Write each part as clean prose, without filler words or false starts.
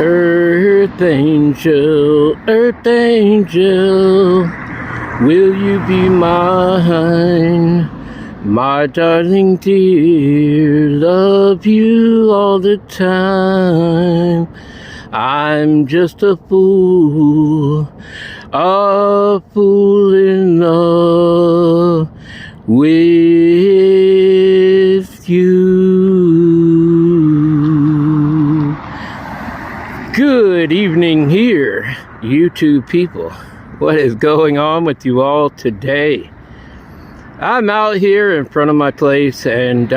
Earth angel, will you be mine? My darling dear, love you all the time. I'm just a fool in love with you. Good evening here, YouTube people. What is going on with you all today? I'm out here in front of my place, and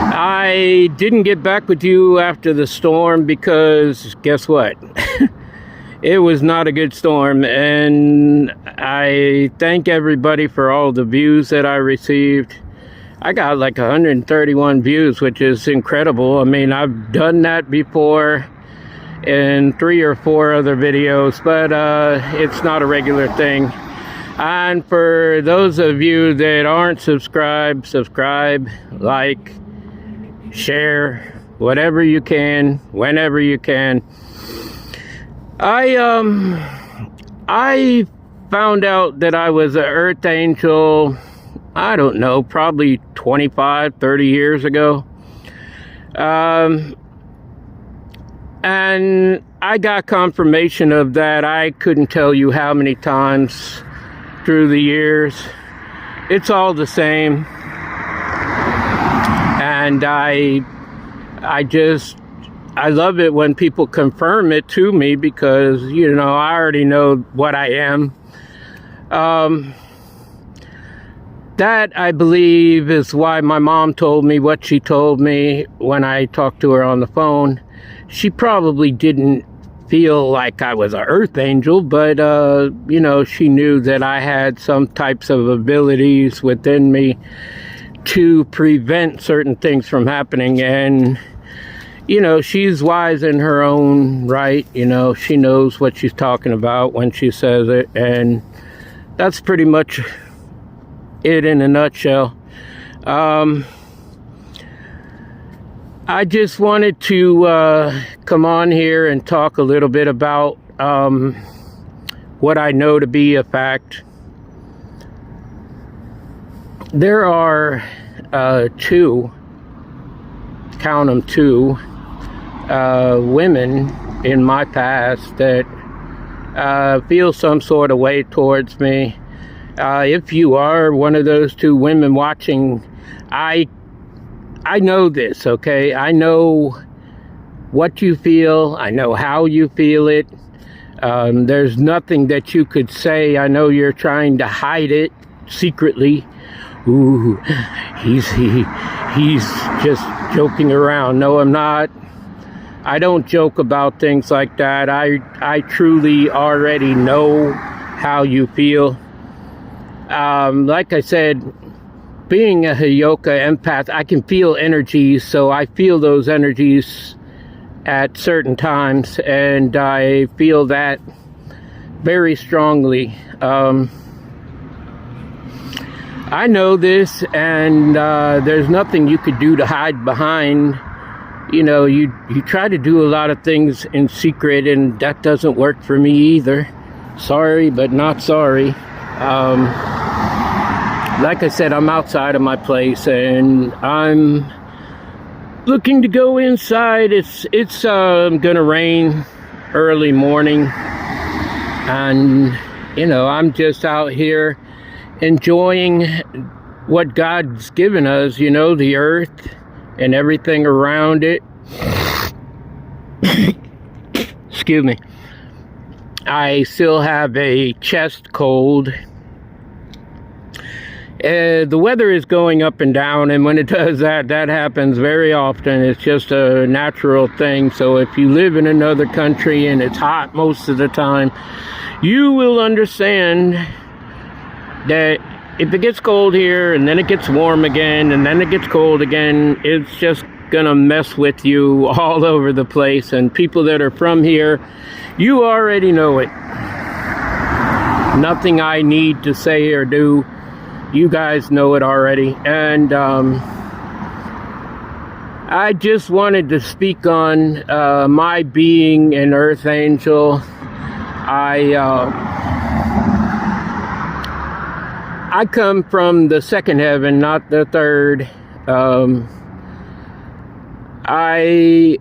I didn't get back with you after the storm because guess what? It was not a good storm, and I thank everybody for all the views that I received. I got like 131 views, which is incredible. I mean, I've done that before in 3 or 4 other videos, but it's not a regular thing. And for those of you that aren't subscribed, subscribe, like, share, whatever you can, whenever you can. I found out that I was an Earth Angel, I don't know, probably 25, 30 years ago. And I got confirmation of that. I couldn't tell you how many times through the years. It's all the same. And I love it when people confirm it to me because, you know, I already know what I am. That, I believe, is why my mom told me what she told me when I talked to her on the phone. She probably didn't feel like I was an Earth Angel, but, you know, she knew that I had some types of abilities within me to prevent certain things from happening. And, you know, she's wise in her own right. You know, she knows what she's talking about when she says it. And that's pretty much it in a nutshell. I just wanted to come on here and talk a little bit about what I know to be a fact. There are two, count them, two women in my past that feel some sort of way towards me. If you are one of those two women watching, I know this, okay? I know what you feel. I know how you feel it. There's nothing that you could say. I know you're trying to hide it secretly. Ooh, he's just joking around. No, I'm not. I don't joke about things like that. I truly already know how you feel. Like I said, being a Heyoka empath, I can feel energies, so I feel those energies at certain times, and I feel that very strongly. I know this, and there's nothing you could do to hide behind. You know, you try to do a lot of things in secret, and that doesn't work for me either. Sorry, but not sorry. Like I said, I'm outside of my place, and I'm looking to go inside. It's gonna rain early morning, and you know, I'm just out here enjoying what God's given us, you know, the earth and everything around it. Excuse me. I still have a chest cold. The weather is going up and down, and when it does that happens very often. It's just a natural thing. So if you live in another country and it's hot most of the time, you will understand that if it gets cold here and then it gets warm again and then it gets cold again, it's just gonna mess with you all over the place. And people that are from here, you already know it. Nothing I need to say or do. You guys know it already. And I just wanted to speak on my being an earth angel. I come from the second heaven, not the third. I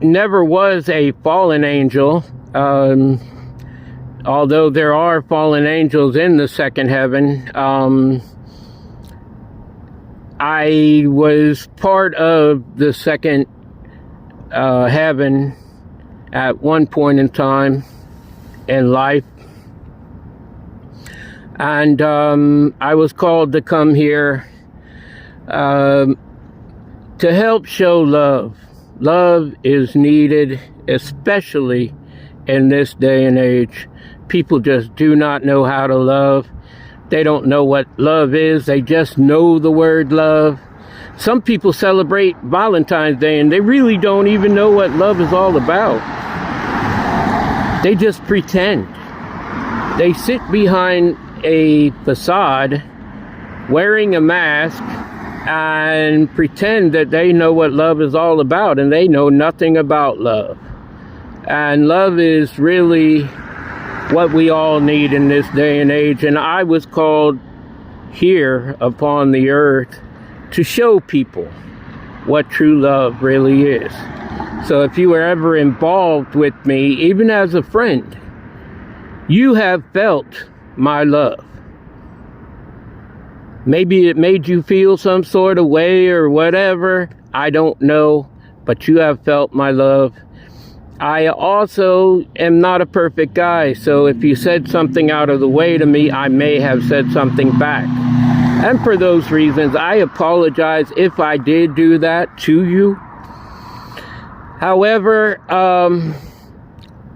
never was a fallen angel, although there are fallen angels in the second heaven. I was part of the second heaven at one point in time in life. And I was called to come here to help show love. Love is needed, especially in this day and age. People just do not know how to love. They don't know what love is. They just know the word love. Some people celebrate Valentine's Day and they really don't even know what love is all about. They just pretend. They sit behind a facade wearing a mask and pretend that they know what love is all about, and they know nothing about love. And love is really what we all need in this day and age. And I was called here upon the earth to show people what true love really is. So if you were ever involved with me, even as a friend, you have felt my love. Maybe it made you feel some sort of way or whatever. I don't know, but you have felt my love. I also am not a perfect guy, so if you said something out of the way to me, I may have said something back. And for those reasons, I apologize if I did do that to you. However,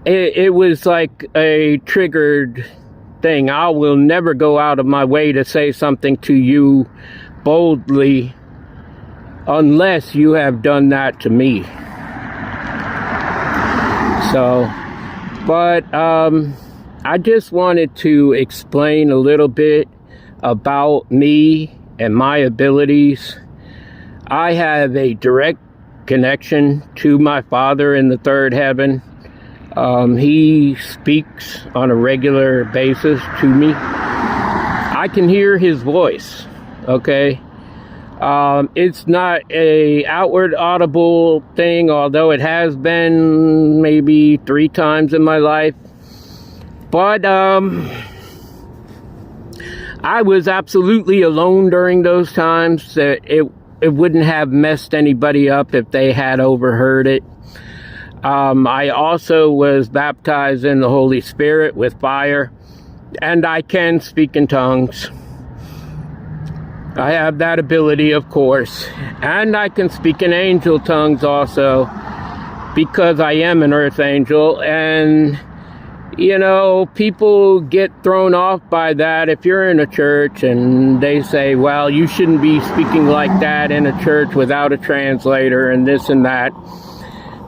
it was like a triggered thing. I will never go out of my way to say something to you boldly unless you have done that to me. So, but I just wanted to explain a little bit about me and my abilities. I have a direct connection to my Father in the third heaven. He speaks on a regular basis to me. I can hear his voice, okay? It's not a outward audible thing, although it has been maybe 3 times in my life. But I was absolutely alone during those times. That it wouldn't have messed anybody up if they had overheard it. I also was baptized in the Holy Spirit with fire, and I can speak in tongues. I have that ability, of course, and I can speak in angel tongues also, because I am an earth angel. And you know, people get thrown off by that if you're in a church and they say, well, you shouldn't be speaking like that in a church without a translator and this and that.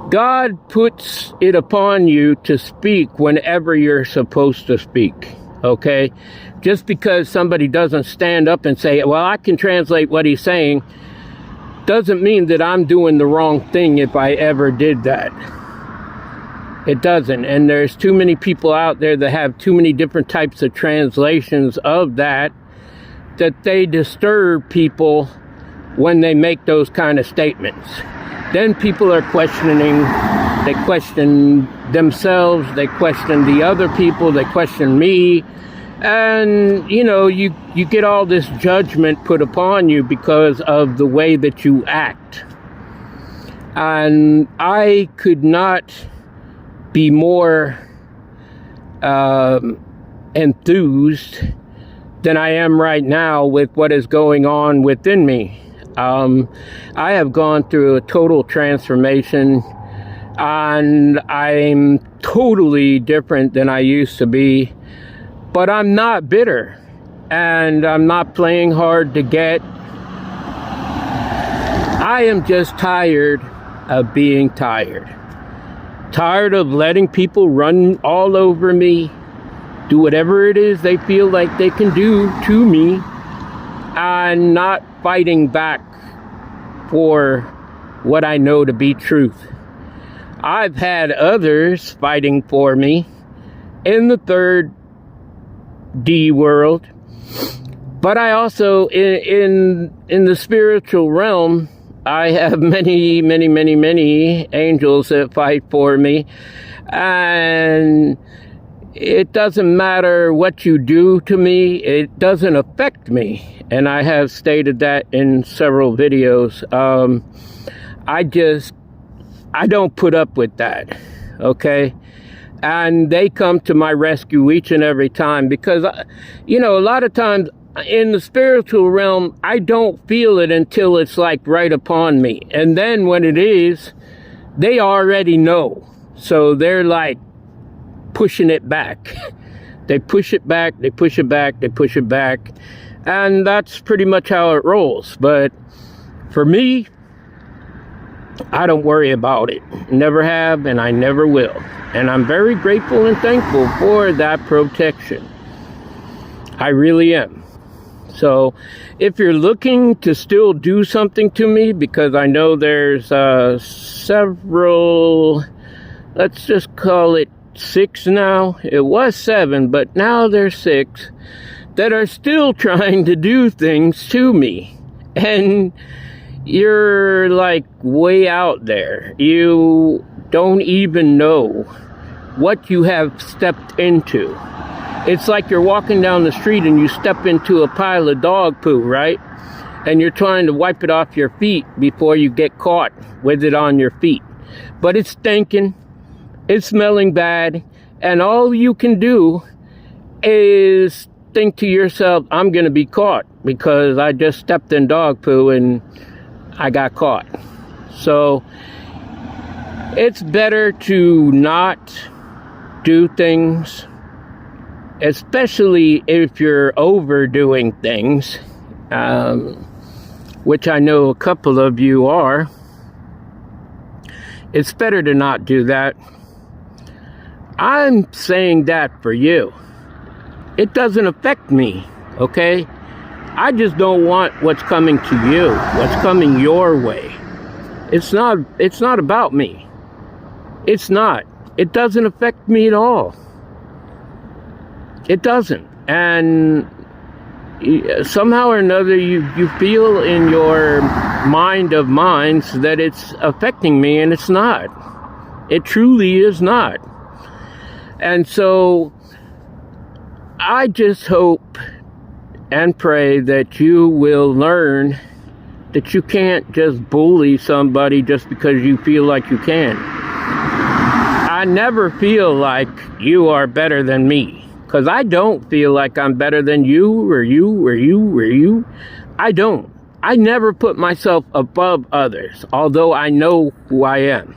God puts it upon you to speak whenever you're supposed to speak, okay? Just because somebody doesn't stand up and say, well, I can translate what he's saying, doesn't mean that I'm doing the wrong thing if I ever did that. It doesn't. And there's too many people out there that have too many different types of translations of that they disturb people when they make those kind of statements. Then people are questioning. They question themselves. They question the other people. They question me. And, you know, you get all this judgment put upon you because of the way that you act. And I could not be more enthused than I am right now with what is going on within me. I have gone through a total transformation, and I'm totally different than I used to be, but I'm not bitter, and I'm not playing hard to get. I am just tired of being tired. Tired of letting people run all over me, do whatever it is they feel like they can do to me, and not fighting back for what I know to be truth. I've had others fighting for me in the third D world, but I also, in the spiritual realm, I have many, many, many, many angels that fight for me. And it doesn't matter what you do to me, it doesn't affect me. And I have stated that in several videos. I don't put up with that, okay? And they come to my rescue each and every time because, a lot of times in the spiritual realm, I don't feel it until it's like right upon me. And then when it is, they already know. So they're like pushing it back. They push it back, they push it back, they push it back. And that's pretty much how it rolls. But for me, I don't worry about it. Never have, and I never will. And I'm very grateful and thankful for that protection. I really am. So if you're looking to still do something to me, because I know there's several, let's just call it 6 now. It was 7, but now there's 6 that are still trying to do things to me. And you're like way out there. You don't even know what you have stepped into. It's like you're walking down the street and you step into a pile of dog poo, right? And you're trying to wipe it off your feet before you get caught with it on your feet. But it's stinking, it's smelling bad, and all you can do is think to yourself, I'm gonna be caught because I just stepped in dog poo and I got caught. So it's better to not do things, especially if you're overdoing things, which I know a couple of you are. It's better to not do that. I'm saying that for you. It doesn't affect me, okay? I just don't want what's coming to you, what's coming your way. It's not about me. It's not. It doesn't affect me at all. It doesn't. And somehow or another you feel in your mind of minds that it's affecting me, and it's not. It truly is not. And so I just hope and pray that you will learn that you can't just bully somebody just because you feel like you can. I never feel like you are better than me. Because I don't feel like I'm better than you or you or you or you. I don't. I never put myself above others, although I know who I am.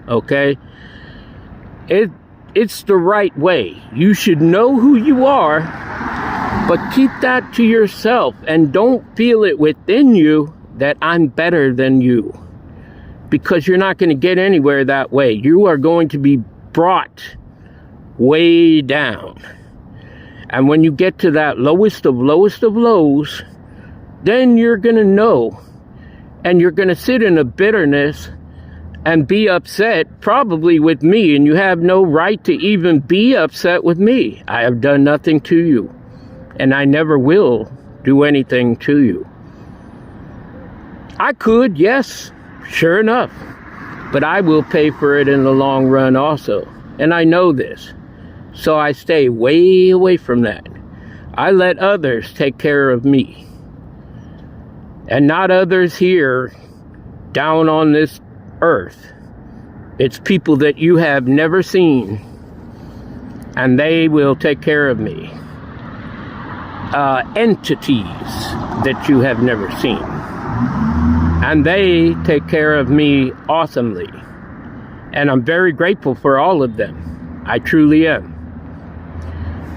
Okay? It's the right way. You should know who you are, but keep that to yourself and don't feel it within you that I'm better than you. Because you're not going to get anywhere that way. You are going to be brought way down. And when you get to that lowest of lows, then you're going to know. And you're going to sit in a bitterness and be upset, probably with me. And you have no right to even be upset with me. I have done nothing to you. And I never will do anything to you. I could, yes, sure enough. But I will pay for it in the long run also. And I know this. So I stay way away from that. I let others take care of me. And not others here down on this earth. It's people that you have never seen. And they will take care of me. Entities that you have never seen. And they take care of me awesomely. And I'm very grateful for all of them. I truly am.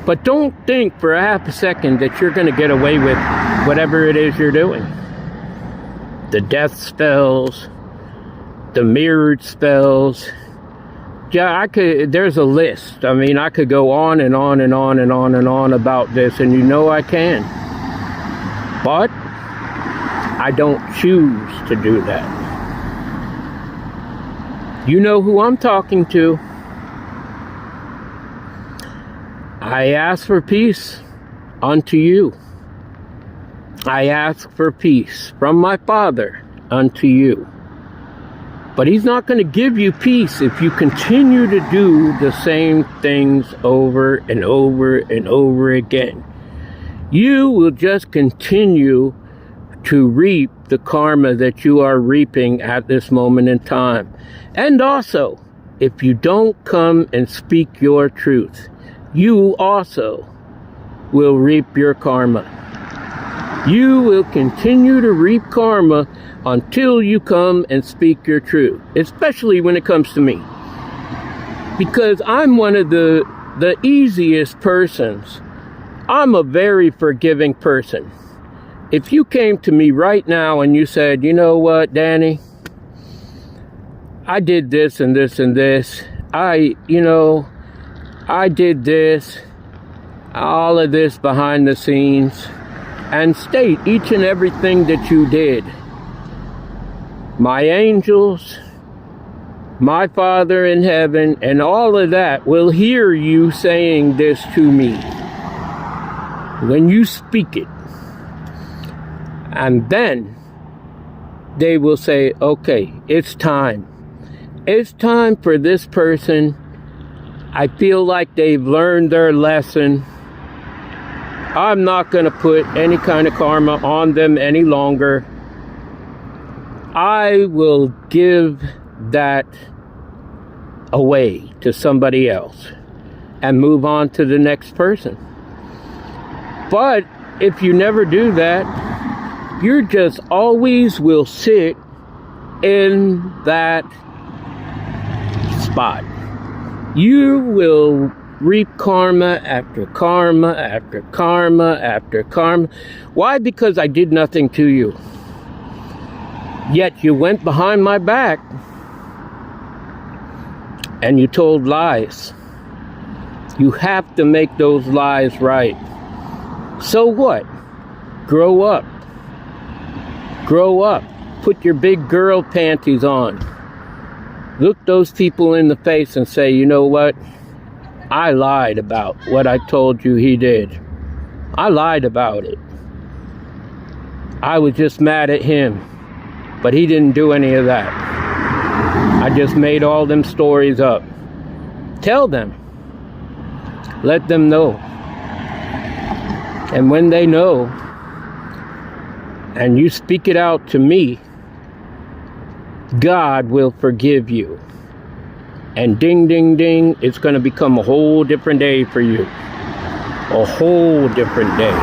But don't think for a half a second that you're going to get away with whatever it is you're doing. The death spells, the mirrored spells. Yeah, there's a list. I mean, I could go on and on and on and on and on about this, and you know I can. But I don't choose to do that. You know who I'm talking to. I ask for peace unto you. I ask for peace from my Father unto you. But he's not going to give you peace if you continue to do the same things over and over and over again. You will just continue to reap the karma that you are reaping at this moment in time. And also, if you don't come and speak your truth, you also will reap your karma. You will continue to reap karma until you come and speak your truth, especially when it comes to me. Because I'm one of the easiest persons. I'm a very forgiving person. If you came to me right now and you said, you know what, Danny, I did this and this and this. I did this, all of this behind the scenes, and state each and everything that you did. My angels, my Father in heaven, and all of that will hear you saying this to me when you speak it. And then they will say, okay, it's time. It's time for this person. I feel like they've learned their lesson. I'm not going to put any kind of karma on them any longer. I will give that away to somebody else and move on to the next person. But if you never do that, you just always will sit in that spot. You will reap karma after karma after karma after karma. Why? Because I did nothing to you. Yet you went behind my back and you told lies. You have to make those lies right. So what? Grow up. Grow up. Put your big girl panties on. Look those people in the face and say, you know what? I lied about what I told you he did. I lied about it. I was just mad at him. But he didn't do any of that. I just made all them stories up. Tell them. Let them know. And when they know, and you speak it out to me, God will forgive you. And ding, ding, ding, it's going to become a whole different day for you. A whole different day.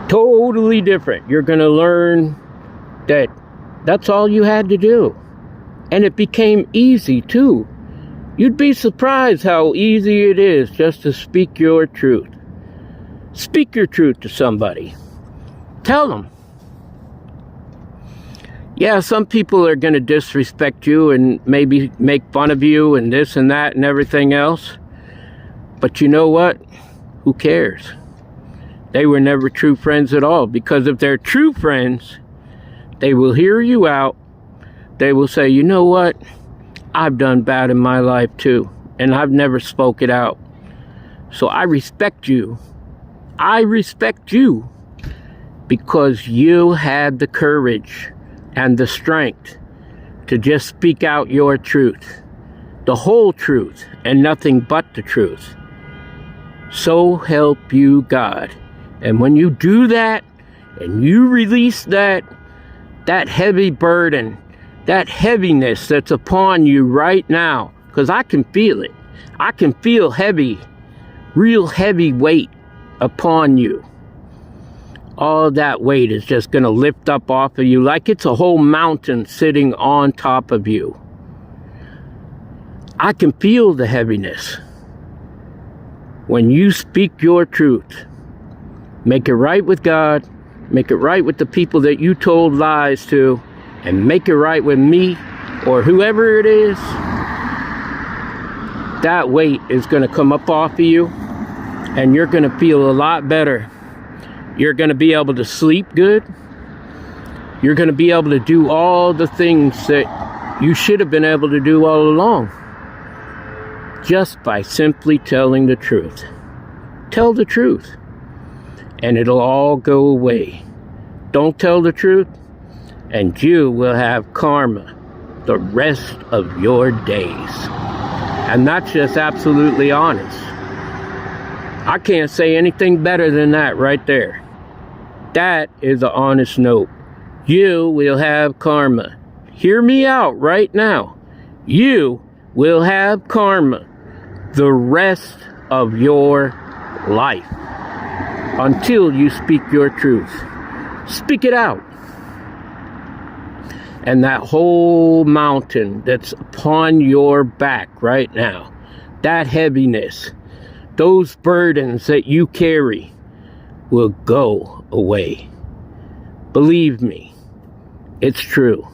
Totally different. You're going to learn that that's all you had to do. And it became easy too. You'd be surprised how easy it is just to speak your truth. Speak your truth to somebody. Tell them. Yeah, some people are going to disrespect you and maybe make fun of you and this and that and everything else. But you know what? Who cares? They were never true friends at all, because if they're true friends, they will hear you out. They will say, you know what? I've done bad in my life too, and I've never spoke it out. So I respect you. I respect you because you had the courage and the strength to just speak out your truth, the whole truth, and nothing but the truth. So help you God. And when you do that, and you release that heavy burden, that heaviness that's upon you right now, because I can feel it. I can feel heavy, real heavy weight upon you. All that weight is just going to lift up off of you like it's a whole mountain sitting on top of you. I can feel the heaviness. When you speak your truth, make it right with God, make it right with the people that you told lies to, and make it right with me or whoever it is, that weight is going to come up off of you, and you're going to feel a lot better. You're going to be able to sleep good. You're going to be able to do all the things that you should have been able to do all along, just by simply telling the truth. Tell the truth, and it'll all go away. Don't tell the truth, and you will have karma the rest of your days. And that's just absolutely honest. I can't say anything better than that right there. That is an honest note. You will have karma. Hear me out right now. You will have karma the rest of your life until you speak your truth. Speak it out. And that whole mountain that's upon your back right now, that heaviness, those burdens that you carry will go away. Believe me, it's true.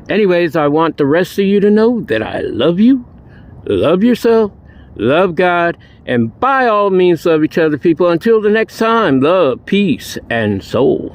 Anyways, I want the rest of you to know that I love you, love yourself, love God, and by all means love each other, people. Until the next time, love, peace, and soul.